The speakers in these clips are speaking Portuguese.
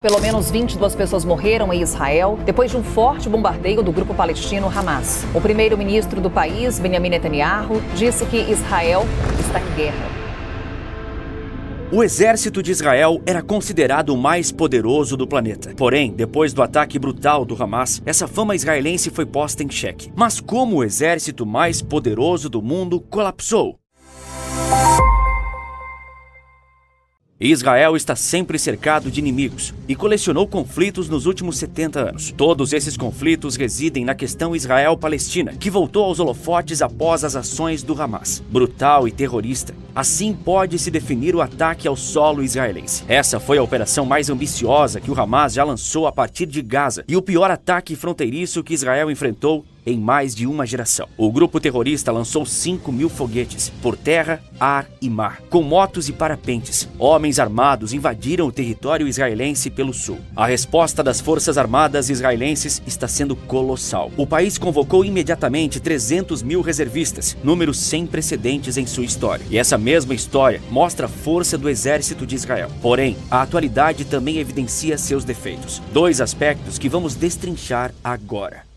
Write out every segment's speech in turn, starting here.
Pelo menos 22 pessoas morreram em Israel depois de um forte bombardeio do grupo palestino Hamas. O primeiro-ministro do país, Benjamin Netanyahu, disse que Israel está em guerra. O exército de Israel era considerado o mais poderoso do planeta. Porém, depois do ataque brutal do Hamas, essa fama israelense foi posta em xeque. Mas como o exército mais poderoso do mundo colapsou? Israel está sempre cercado de inimigos e colecionou conflitos nos últimos 70 anos. Todos esses conflitos residem na questão Israel-Palestina, que voltou aos holofotes após as ações do Hamas. Brutal e terrorista, assim pode-se definir o ataque ao solo israelense. Essa foi a operação mais ambiciosa que o Hamas já lançou a partir de Gaza e o pior ataque fronteiriço que Israel enfrentou em mais de uma geração. O grupo terrorista lançou 5.000 foguetes por terra, ar e mar, com motos e parapentes. Homens armados invadiram o território israelense pelo sul. A resposta das Forças Armadas israelenses está sendo colossal. O país convocou imediatamente 300.000 reservistas, número sem precedentes em sua história. E essa mesma história mostra a força do exército de Israel. Porém, a atualidade também evidencia seus defeitos. Dois aspectos que vamos destrinchar agora.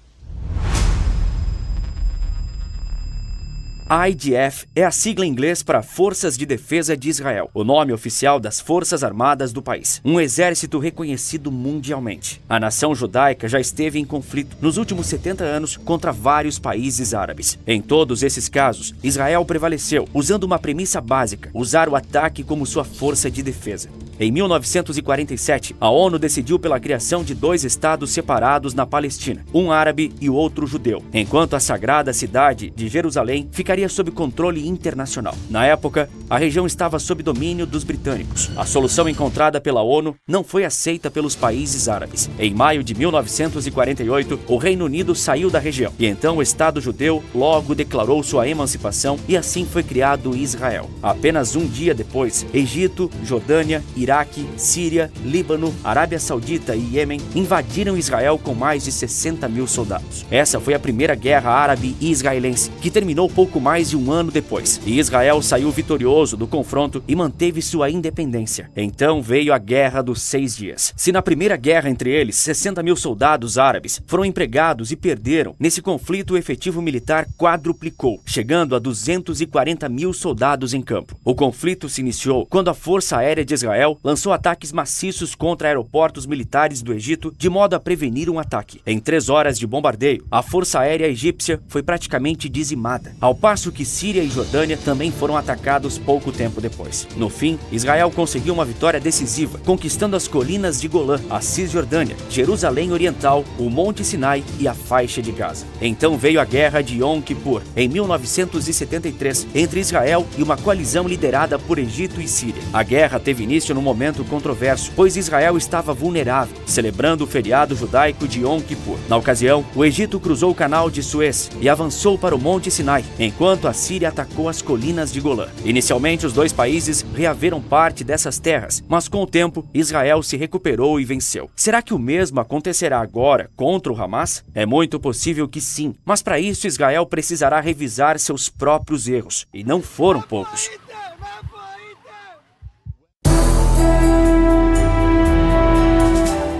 A IDF é a sigla em inglês para Forças de Defesa de Israel, o nome oficial das Forças Armadas do país, um exército reconhecido mundialmente. A nação judaica já esteve em conflito nos últimos 70 anos contra vários países árabes. Em todos esses casos, Israel prevaleceu, usando uma premissa básica: usar o ataque como sua força de defesa. Em 1947, a ONU decidiu pela criação de dois estados separados na Palestina, um árabe e o outro judeu, enquanto a sagrada cidade de Jerusalém ficaria sob controle internacional. Na época, a região estava sob domínio dos britânicos. A solução encontrada pela ONU não foi aceita pelos países árabes. Em maio de 1948, o Reino Unido saiu da região, e então o Estado judeu logo declarou sua emancipação e assim foi criado Israel. Apenas um dia depois, Egito, Jordânia, Iraque, Síria, Líbano, Arábia Saudita e Iêmen invadiram Israel com mais de 60.000 soldados. Essa foi a primeira guerra árabe e israelense, que terminou pouco mais de um ano depois, e Israel saiu vitorioso do confronto e manteve sua independência. Então veio a Guerra dos 6 Dias. Se na primeira guerra entre eles, 60.000 soldados árabes foram empregados e perderam, nesse conflito o efetivo militar quadruplicou, chegando a 240.000 soldados em campo. O conflito se iniciou quando a Força Aérea de Israel lançou ataques maciços contra aeroportos militares do Egito de modo a prevenir um ataque. Em 3 horas de bombardeio, a Força Aérea egípcia foi praticamente dizimada, ao passo que Síria e Jordânia também foram atacados pouco tempo depois. No fim, Israel conseguiu uma vitória decisiva, conquistando as colinas de Golã, a Cisjordânia, Jerusalém Oriental, o Monte Sinai e a faixa de Gaza. Então veio a Guerra de Yom Kippur, em 1973, entre Israel e uma coalizão liderada por Egito e Síria. A guerra teve início num momento controverso, pois Israel estava vulnerável, celebrando o feriado judaico de Yom Kippur. Na ocasião, o Egito cruzou o canal de Suez e avançou para o Monte Sinai, enquanto a Síria atacou as colinas de Golã. Inicialmente, os dois países reaveram parte dessas terras, mas com o tempo, Israel se recuperou e venceu. Será que o mesmo acontecerá agora contra o Hamas? É muito possível que sim, mas para isso Israel precisará revisar seus próprios erros, e não foram poucos.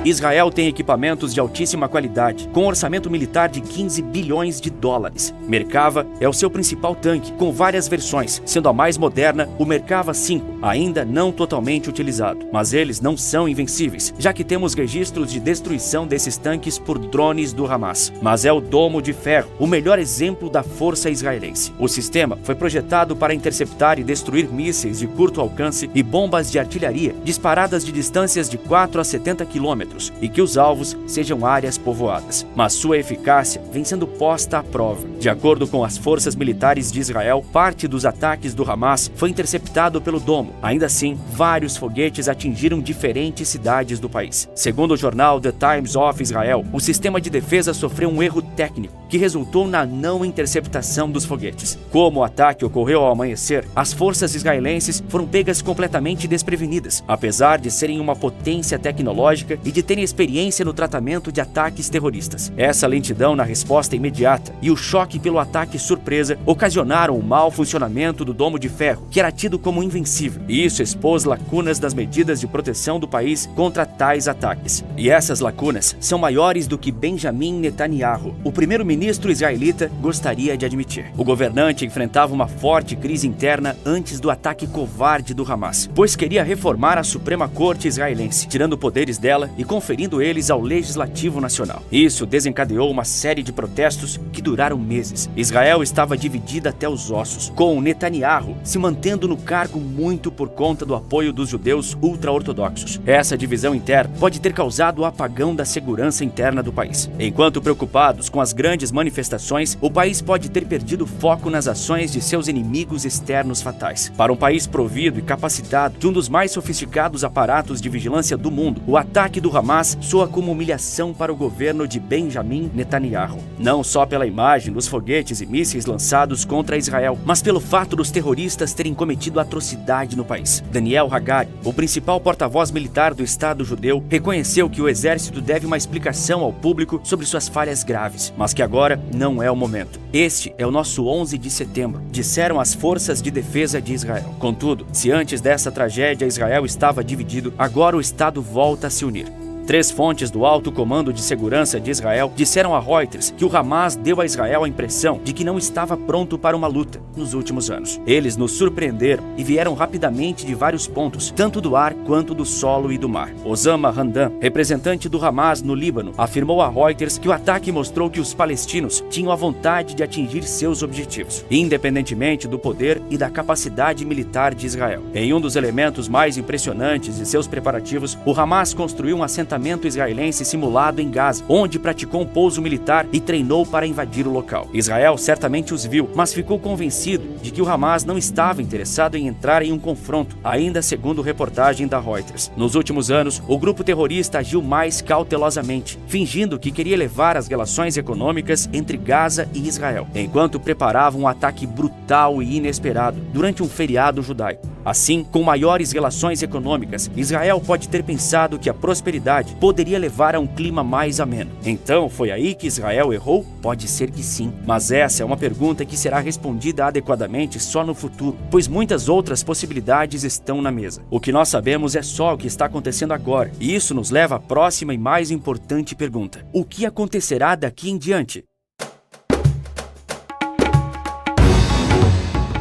Israel tem equipamentos de altíssima qualidade, com um orçamento militar de 15 bilhões de dólares. Merkava é o seu principal tanque, com várias versões, sendo a mais moderna o Merkava 5, ainda não totalmente utilizado. Mas eles não são invencíveis, já que temos registros de destruição desses tanques por drones do Hamas. Mas é o Domo de Ferro, o melhor exemplo da força israelense. O sistema foi projetado para interceptar e destruir mísseis de curto alcance e bombas de artilharia disparadas de distâncias de 4 a 70 quilômetros, e que os alvos sejam áreas povoadas. Mas sua eficácia vem sendo posta à prova. De acordo com as forças militares de Israel, parte dos ataques do Hamas foi interceptado pelo Domo. Ainda assim, vários foguetes atingiram diferentes cidades do país. Segundo o jornal The Times of Israel, o sistema de defesa sofreu um erro técnico que resultou na não interceptação dos foguetes. Como o ataque ocorreu ao amanhecer, as forças israelenses foram pegas completamente desprevenidas, apesar de serem uma potência tecnológica e de que terem experiência no tratamento de ataques terroristas. Essa lentidão na resposta imediata e o choque pelo ataque surpresa ocasionaram o mau funcionamento do Domo de Ferro, que era tido como invencível, e isso expôs lacunas das medidas de proteção do país contra tais ataques. E essas lacunas são maiores do que Benjamin Netanyahu, o primeiro-ministro israelita, gostaria de admitir. O governante enfrentava uma forte crise interna antes do ataque covarde do Hamas, pois queria reformar a Suprema Corte israelense, tirando poderes dela e conferindo eles ao Legislativo Nacional. Isso desencadeou uma série de protestos que duraram meses. Israel estava dividida até os ossos, com Netanyahu se mantendo no cargo muito por conta do apoio dos judeus ultra-ortodoxos. Essa divisão interna pode ter causado o apagão da segurança interna do país. Enquanto preocupados com as grandes manifestações, o país pode ter perdido foco nas ações de seus inimigos externos fatais. Para um país provido e capacitado de um dos mais sofisticados aparatos de vigilância do mundo, o ataque do Hamas soa como humilhação para o governo de Benjamin Netanyahu. Não só pela imagem dos foguetes e mísseis lançados contra Israel, mas pelo fato dos terroristas terem cometido atrocidade no país. Daniel Hagari, o principal porta-voz militar do Estado judeu, reconheceu que o exército deve uma explicação ao público sobre suas falhas graves, mas que agora não é o momento. Este é o nosso 11 de setembro, disseram as forças de defesa de Israel. Contudo, se antes dessa tragédia Israel estava dividido, agora o Estado volta a se unir. 3 fontes do Alto Comando de Segurança de Israel disseram a Reuters que o Hamas deu a Israel a impressão de que não estava pronto para uma luta nos últimos anos. Eles nos surpreenderam e vieram rapidamente de vários pontos, tanto do ar quanto do solo e do mar. Osama Hamdan, representante do Hamas no Líbano, afirmou a Reuters que o ataque mostrou que os palestinos tinham a vontade de atingir seus objetivos, independentemente do poder e da capacidade militar de Israel. Em um dos elementos mais impressionantes de seus preparativos, o Hamas construiu um assentamento israelense simulado em Gaza, onde praticou um pouso militar e treinou para invadir o local. Israel certamente os viu, mas ficou convencido de que o Hamas não estava interessado em entrar em um confronto, ainda segundo reportagem da Reuters. Nos últimos anos, o grupo terrorista agiu mais cautelosamente, fingindo que queria elevar as relações econômicas entre Gaza e Israel, enquanto preparava um ataque brutal e inesperado durante um feriado judaico. Assim, com maiores relações econômicas, Israel pode ter pensado que a prosperidade poderia levar a um clima mais ameno. Então, foi aí que Israel errou? Pode ser que sim, mas essa é uma pergunta que será respondida adequadamente só no futuro, pois muitas outras possibilidades estão na mesa. O que nós sabemos é só o que está acontecendo agora, e isso nos leva à próxima e mais importante pergunta: o que acontecerá daqui em diante?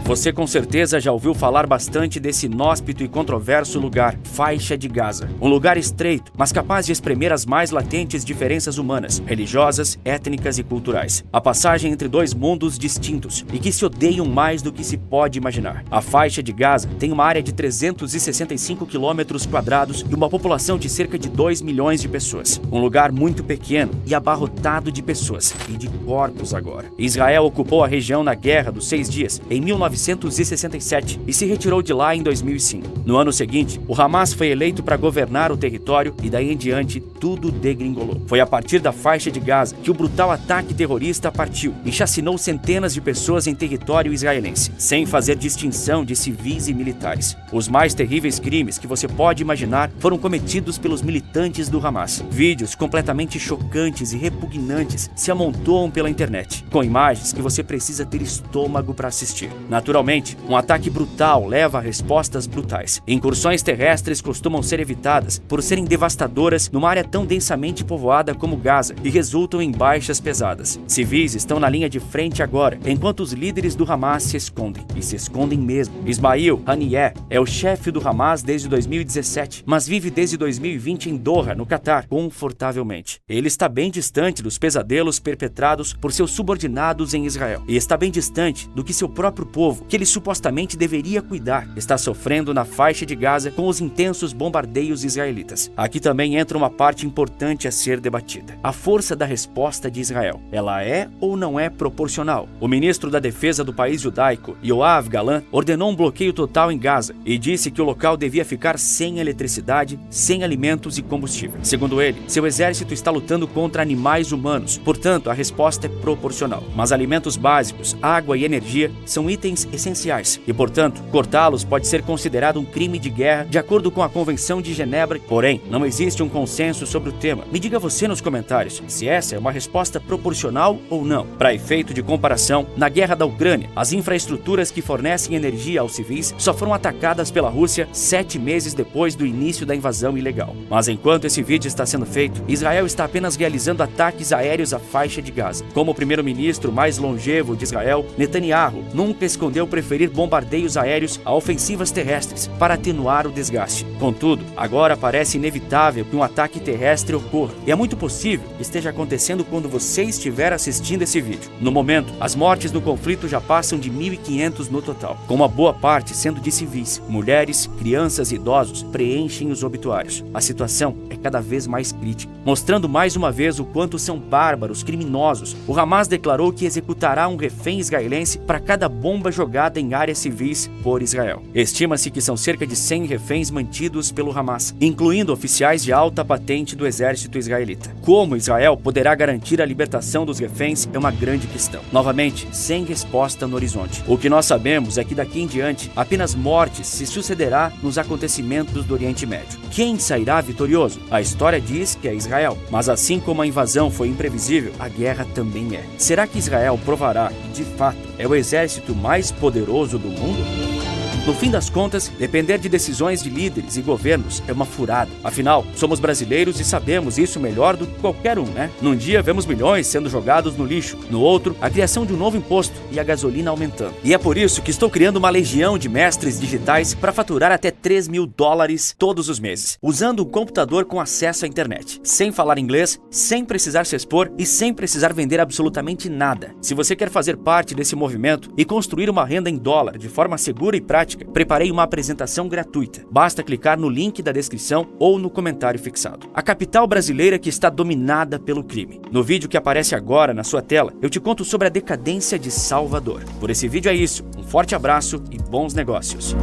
Você com certeza já ouviu falar bastante desse inóspito e controverso lugar, Faixa de Gaza. Um lugar estreito, mas capaz de espremer as mais latentes diferenças humanas, religiosas, étnicas e culturais. A passagem entre 2 mundos distintos e que se odeiam mais do que se pode imaginar. A Faixa de Gaza tem uma área de 365 quilômetros quadrados e uma população de cerca de 2 milhões de pessoas. Um lugar muito pequeno e abarrotado de pessoas e de corpos agora. Israel ocupou a região na Guerra dos 6 Dias, em 1967, e se retirou de lá em 2005. No ano seguinte, o Hamas foi eleito para governar o território e daí em diante tudo degringolou. Foi a partir da Faixa de Gaza que o brutal ataque terrorista partiu e chacinou centenas de pessoas em território israelense, sem fazer distinção de civis e militares. Os mais terríveis crimes que você pode imaginar foram cometidos pelos militantes do Hamas. Vídeos completamente chocantes e repugnantes se amontoam pela internet, com imagens que você precisa ter estômago para assistir. Naturalmente, um ataque brutal leva a respostas brutais. Incursões terrestres costumam ser evitadas por serem devastadoras numa área tão densamente povoada como Gaza e resultam em baixas pesadas. Civis estão na linha de frente agora, enquanto os líderes do Hamas se escondem, e se escondem mesmo. Ismail Haniyeh é o chefe do Hamas desde 2017, mas vive desde 2020 em Doha, no Catar, confortavelmente. Ele está bem distante dos pesadelos perpetrados por seus subordinados em Israel, e está bem distante do que seu próprio povo, que ele supostamente deveria cuidar, está sofrendo na Faixa de Gaza com os intensos bombardeios israelitas. Aqui também entra uma parte importante a ser debatida: a força da resposta de Israel. Ela é ou não é proporcional? O ministro da Defesa do país judaico, Yoav Gallant, ordenou um bloqueio total em Gaza e disse que o local devia ficar sem eletricidade, sem alimentos e combustível. Segundo ele, seu exército está lutando contra animais humanos, portanto a resposta é proporcional. Mas alimentos básicos, água e energia são itens nutrientes essenciais e, portanto, cortá-los pode ser considerado um crime de guerra de acordo com a Convenção de Genebra. Porém, não existe um consenso sobre o tema. Me diga você nos comentários se essa é uma resposta proporcional ou não. Para efeito de comparação, na guerra da Ucrânia, as infraestruturas que fornecem energia aos civis só foram atacadas pela Rússia 7 meses depois do início da invasão ilegal. Mas enquanto esse vídeo está sendo feito, Israel está apenas realizando ataques aéreos à faixa de Gaza. Como o primeiro-ministro mais longevo de Israel, Netanyahu, nunca escondeu preferir bombardeios aéreos a ofensivas terrestres para atenuar o desgaste. Contudo, agora parece inevitável que um ataque terrestre ocorra, e é muito possível que esteja acontecendo quando você estiver assistindo esse vídeo. No momento, as mortes no conflito já passam de 1.500 no total, com uma boa parte sendo de civis. Mulheres, crianças e idosos preenchem os obituários. A situação é cada vez mais crítica, mostrando mais uma vez o quanto são bárbaros, criminosos. O Hamas declarou que executará um refém israelense para cada bomba jogada em áreas civis por Israel. Estima-se que são cerca de 100 reféns mantidos pelo Hamas, incluindo oficiais de alta patente do exército israelita. Como Israel poderá garantir a libertação dos reféns é uma grande questão. Novamente, sem resposta no horizonte. O que nós sabemos é que daqui em diante, apenas mortes se sucederá nos acontecimentos do Oriente Médio. Quem sairá vitorioso? A história diz que é Israel, mas assim como a invasão foi imprevisível, a guerra também é. Será que Israel provará que, de fato, é o exército mais poderoso do mundo? No fim das contas, depender de decisões de líderes e governos é uma furada. Afinal, somos brasileiros e sabemos isso melhor do que qualquer um, né? Num dia, vemos milhões sendo jogados no lixo. No outro, a criação de um novo imposto e a gasolina aumentando. E é por isso que estou criando uma legião de mestres digitais para faturar até $3.000 todos os meses, usando um computador com acesso à internet, sem falar inglês, sem precisar se expor e sem precisar vender absolutamente nada. Se você quer fazer parte desse movimento e construir uma renda em dólar de forma segura e prática, preparei uma apresentação gratuita. Basta clicar no link da descrição ou no comentário fixado. A capital brasileira que está dominada pelo crime. No vídeo que aparece agora na sua tela, eu te conto sobre a decadência de Salvador. Por esse vídeo é isso. Um forte abraço e bons negócios.